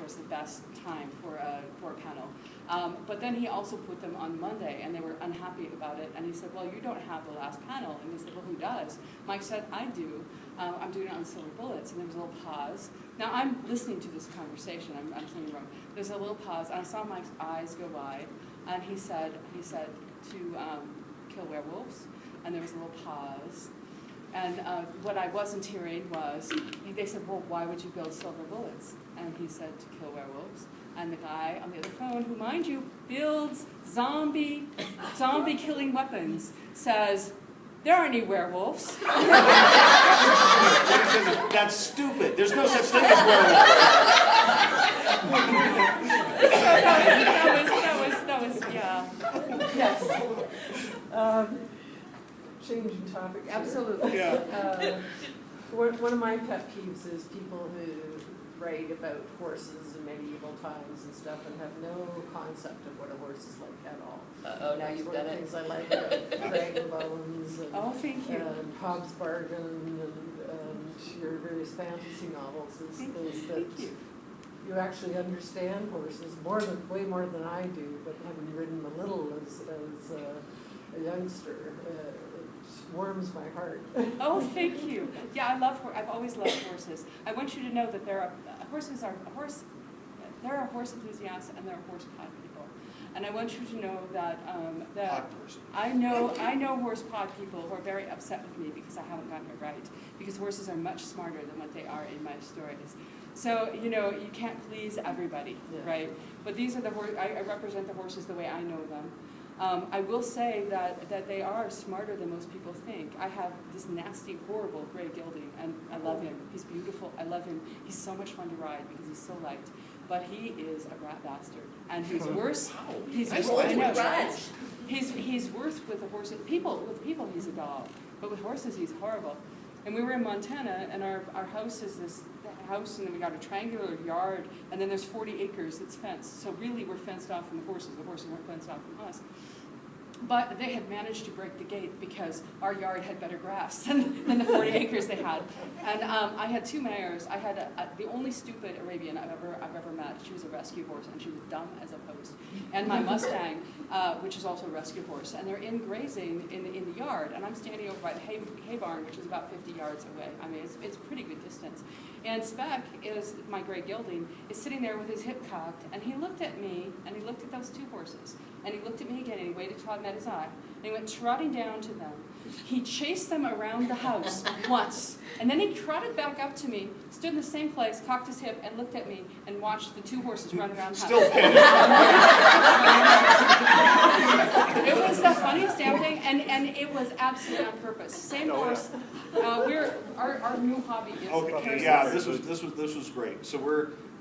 was the best time for a panel. But then he also put them on Monday, and they were unhappy about it. And he said, well, you don't have the last panel. And he said, well, who does? Mike said, I do. I'm doing it on silver bullets. And there was a little pause. Now, I'm listening to this conversation. I'm saying wrong. There's a little pause, and I saw Mike's eyes go wide. And he said to kill werewolves. And there was a little pause. And what I wasn't hearing was, they said, well, why would you build silver bullets? And he said, to kill werewolves. And the guy on the other phone, who, mind you, builds zombie-killing weapons, says, there aren't any werewolves. That's stupid. There's no such thing as werewolves. That was, yeah. Yes. Changing topic. Absolutely. Yeah. One of my pet peeves is people who write about horses in medieval times and stuff and have no concept of what a horse is like at all. Now you've done it. Things I like about Dragon Bones and, thank you. and Hobbs Bargain and your various fantasy novels is that you actually understand horses way more than I do, but having ridden a little as a youngster, it warms my heart. Oh, thank you. Yeah, I've always loved horses. I want you to know that there are horse enthusiasts and there are horse pod people. And I want you to know that I know horse pod people who are very upset with me because I haven't gotten it right. Because horses are much smarter than what they are in my stories. So, you can't please everybody, right? But these are I represent the horses the way I know them. I will say that they are smarter than most people think. I have this nasty, horrible gray gelding, and I love him. He's beautiful. I love him. He's so much fun to ride because he's so liked. But he is a rat bastard, and he's worse. He's worse with the horses. With people, he's a dog, but with horses, he's horrible. And we were in Montana, and our house is this house, and then we got a triangular yard, and then there's 40 acres that's fenced. So really, we're fenced off from the horses. The horses weren't fenced off from us. But they had managed to break the gate because our yard had better grass than the 40 acres they had. And I had two mares. I had the only stupid Arabian I've ever met. She was a rescue horse, and she was dumb as a post. And my Mustang, which is also a rescue horse. And they're in grazing in the yard. And I'm standing over by the hay barn, which is about 50 yards away. I mean, it's a pretty good distance. And Speck, my gray gelding, is sitting there with his hip cocked. And he looked at me, and he looked at those two horses. And he looked at me again, and he waited till I met his eye. And he went trotting down to them. He chased them around the house once. And then he trotted back up to me, stood in the same place, cocked his hip, and looked at me, and watched the two horses run around the house. Still penny. It was the funniest damn thing, and it was absolutely on purpose. Same horse. Our new hobby is Okay, yeah, this was great. So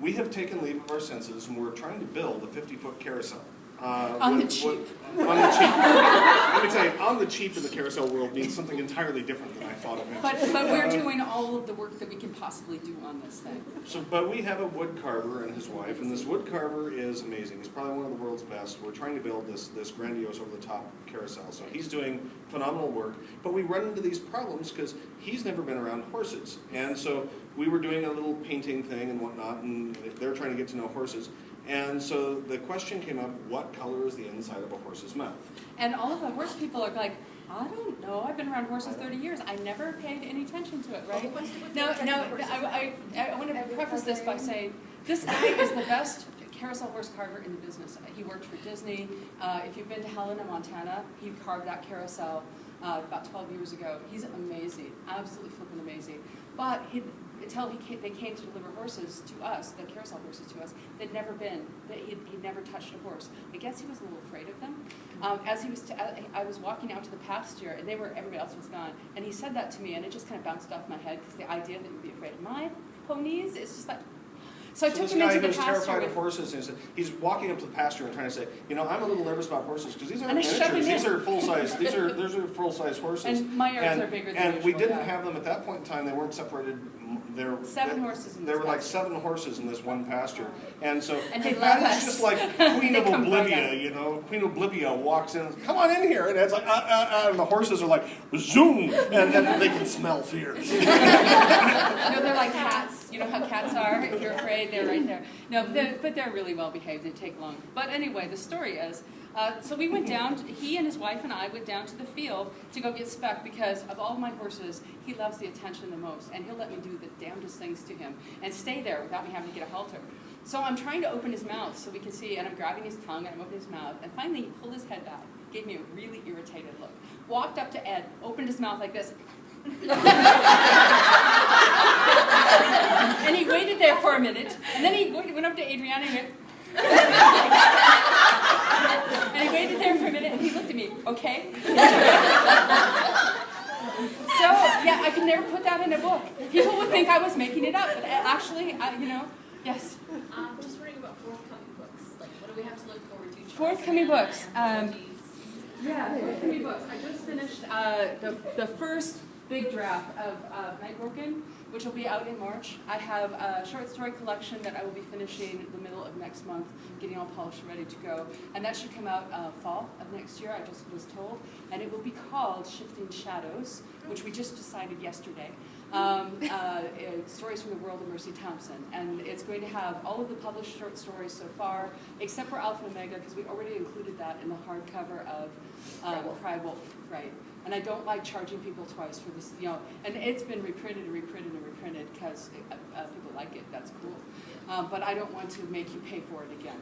we have taken leave of our senses, and we're trying to build a 50-foot carousel. On the cheap. On the cheap. Let me tell you, on the cheap in the carousel world means something entirely different than I thought it meant. But we're doing all of the work that we can possibly do on this thing. But we have a wood carver and his wife, and this wood carver is amazing. He's probably one of the world's best. We're trying to build this grandiose over-the-top carousel. So he's doing phenomenal work, but we run into these problems because he's never been around horses. And so we were doing a little painting thing and whatnot, and they're trying to get to know horses. And so the question came up, what color is the inside of a horse's mouth? And all of the horse people are like, I don't know. I've been around horses 30 years. I never paid any attention to it, right? Now, I want to preface this by saying this guy is the best carousel horse carver in the business. He worked for Disney. If you've been to Helena, Montana, he carved that carousel about 12 years ago. He's amazing, absolutely flipping amazing. But until they came to deliver horses to us, the carousel horses to us, he'd never touched a horse. I guess he was a little afraid of them. I was walking out to the pasture, and everybody else was gone, and he said that to me, and it just kind of bounced off my head, because the idea that you'd be afraid of my ponies, it's just like, so I took him into the pasture. Terrified of horses, and he's walking up to the pasture and trying to say, I'm a little nervous about horses because these aren't And I shoved miniatures. him These are full size. These are full size horses. And my ears are bigger than And we usual, didn't have them at that point in time. They weren't separated. Seven horses in this There were like pasture. 7 horses in this one pasture, and so And they that love is us. just like Queen They of come right Oblivia. Queen Oblivia walks in, come on in here, and it's like and the horses are like zoom, and then they can smell fear. No, they're like cats. cats. You know how cats are? If you're afraid, they're right there. No, but they're really well behaved. They take long. But anyway, the story is, so we went down, he and his wife and I went down to the field to go get Speck because of all my horses, he loves the attention the most. And he'll let me do the damnedest things to him and stay there without me having to get a halter. So I'm trying to open his mouth so we can see, and I'm grabbing his tongue and I'm opening his mouth. And finally he pulled his head back, gave me a really irritated look. Walked up to Ed, opened his mouth like this. And he waited there for a minute, and then he went up to Adriana and went, and he waited there for a minute, and he looked at me, okay? So, yeah, I could never put that in a book. People would think I was making it up, but actually, you know, yes. Just wondering about forthcoming books. Like, what do we have to look forward to? Forthcoming books. Yeah, forthcoming books. I just finished the first big draft of Night Broken, which will be out in March. I have a short story collection that I will be finishing in the middle of next month, getting all polished and ready to go. And that should come out fall of next year, I just was told. And it will be called Shifting Shadows, which we just decided yesterday. Stories from the world of Mercy Thompson. And it's going to have all of the published short stories so far, except for Alpha and Omega, because we already included that in the hardcover of Cry Wolf, right? And I don't like charging people twice for this, you know, and it's been reprinted and reprinted and reprinted because people like it, that's cool. But I don't want to make you pay for it again.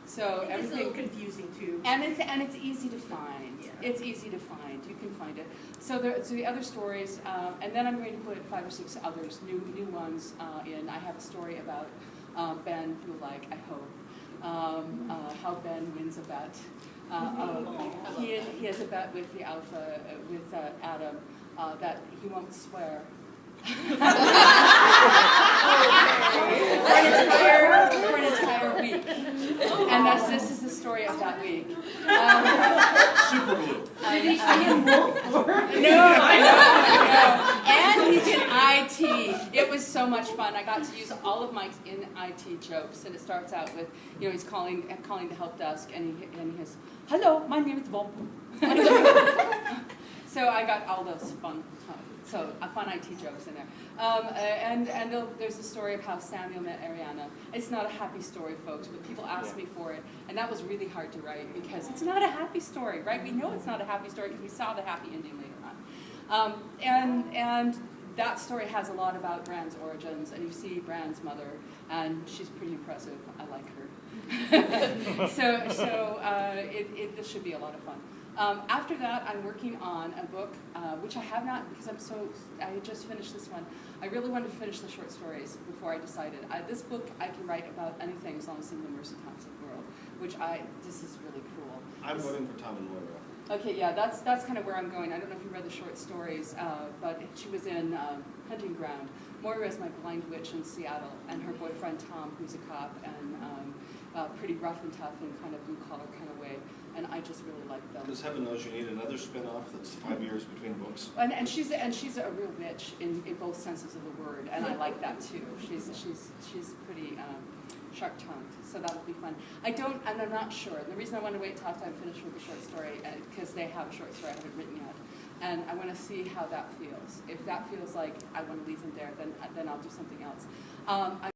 So It's everything, a little confusing too. and it's easy to find. Yeah. It's easy to find. You can find it. So the other stories, and then I'm going to put 5 or 6 others, new ones in. I have a story about Ben, who I hope, how Ben wins a bet. He has a bet with the Alpha, with Adam, that he won't swear. For an entire week. And this is the story of that week. Super blue. Did he say wolf? No. And he's in IT. It was so much fun. I got to use all of Mike's in IT jokes, and it starts out with, you know, he's calling the help desk, and he has, "Hello, my name is Bob." So I got all those fun IT jokes in there. And there's a story of how Samuel met Ariana. It's not a happy story, folks, but people ask me for it, and that was really hard to write because it's not a happy story, right? We know it's not a happy story because we saw the happy ending later on. And that story has a lot about Bran's origins, and you see Bran's mother, and she's pretty impressive. I like her. This should be a lot of fun. After that, I'm working on a book, which I have not, because I just finished this one. I really wanted to finish the short stories before I decided. This book, I can write about anything as long as it's in the Mercy Thompson world, this is really cool. I'm voting for Tom and Moira. Okay, yeah, that's kind of where I'm going. I don't know if you read the short stories, but she was in Hunting Ground. Moira is my blind witch in Seattle, and her boyfriend Tom, who's a cop, and pretty rough and tough in kind of blue-collar kind of way. And I just really like them. Because heaven knows you need another spin-off that's 5 years between books. And she's a real witch in both senses of the word, and I like that too. She's pretty sharp-tongued, so that'll be fun. I'm not sure. And the reason I want to wait till after I'm finished with the short story, because they have a short story I haven't written yet, and I want to see how that feels. If that feels like I want to leave them there, then I'll do something else.